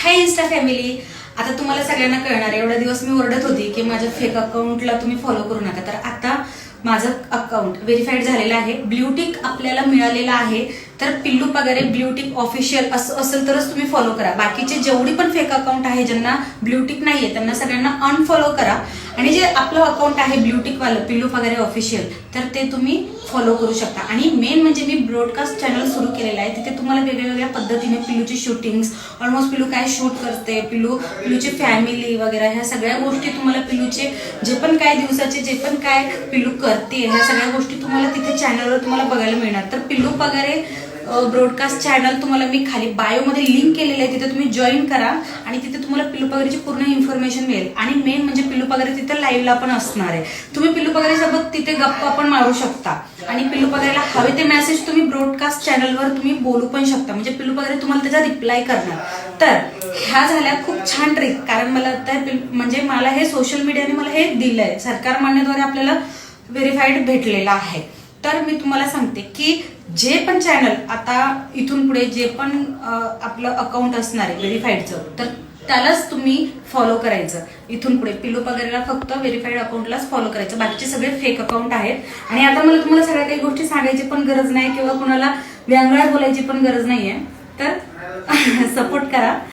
हाय Insta family. आता तुम्हाला सगळ्यांना कळणार आहे, एवढा दिवस मी ओरडत होती की माझ्या फेक अकाउंटला तुम्ही फॉलो करू नका. तर आता माझं अकाउंट व्हेरीफाईड झालेलं आहे, ब्ल्यूटिक आपल्याला मिळालेला आहे. तर पिल्लू पगारे ब्ल्यूटिक ऑफिशियल असं असेल तरच तुम्ही फॉलो करा. बाकीचे जेवढी पण फेक अकाउंट आहे ज्यांना ब्ल्यूटिक नाहीये त्यांना सगळ्यांना अनफॉलो करा. आणि जे आपलं अकाउंट आहे ब्ल्यूटिक वालं पिल्लू पगारे ऑफिशियल तर ते तुम्ही फॉलो करू शकता. आणि मेन म्हणजे मी ब्रॉडकास्ट चॅनल सुरू केलेलं आहे, तिथे तुम्हाला वेगवेगळ्या पद्धतीने पिल्लूची शूटिंग्स, ऑलमोस्ट पिल्लू काय शूट करते, पिल्लूची फॅमिली वगैरे ह्या सगळ्या गोष्टी तुम्हाला पिल्लूचे जे पण काय दिवसाचे जे पण काय पिल्लू करते ह्या सगळ्या गोष्टी तुम्हाला तिथे चॅनलवर तुम्हाला बघायला मिळणार. तर पिल्लू पगारे ब्रॉडकास्ट चॅनल तुम्हाला मी खाली बायोमध्ये लिंक केलेलं आहे, तिथे तुम्ही जॉईन करा आणि तिथे तुम्हाला पिल्लू पगारेची पूर्ण इन्फॉर्मेशन मिळेल. आणि मेन म्हणजे पिल्लू पगारे तिथे लाईव्हला पण असणार आहे. तुम्ही पिल्लू पगारे सोबत तिथे गप्पा पण मारू शकता आणि पिल्लू पगारेला हवे ते मेसेज तुम्ही ब्रॉडकास्ट चॅनलवर तुम्ही बोलू पण शकता. म्हणजे पिल्लू पगारे तुम्हाला त्याचा रिप्लाय करणार. तर ह्या झाल्या खूप छान ट्रिक, कारण मला म्हणजे मला हे सोशल मीडियाने मला हे दिलंय, सरकार मान्यद्वारे आपल्याला व्हेरीफाईड भेटलेलं आहे. तर मी तुम्हाला सांगते की जे पण चॅनल आता इथून पुढे जे पण आपलं अकाउंट असणार आहे व्हेरीफाईडचं तर त्यालाच तुम्ही फॉलो करायचं. इथून पुढे पिल्लू पगारेला फक्त व्हेरीफाईड अकाउंटलाच फॉलो करायचं, बाकीचे सगळे फेक अकाउंट आहेत. आणि आता मला तुम्हाला सगळ्या काही गोष्टी सांगायची पण गरज नाही किंवा कुणाला व्यंगळात बोलायची पण गरज नाहीये. तर सपोर्ट करा.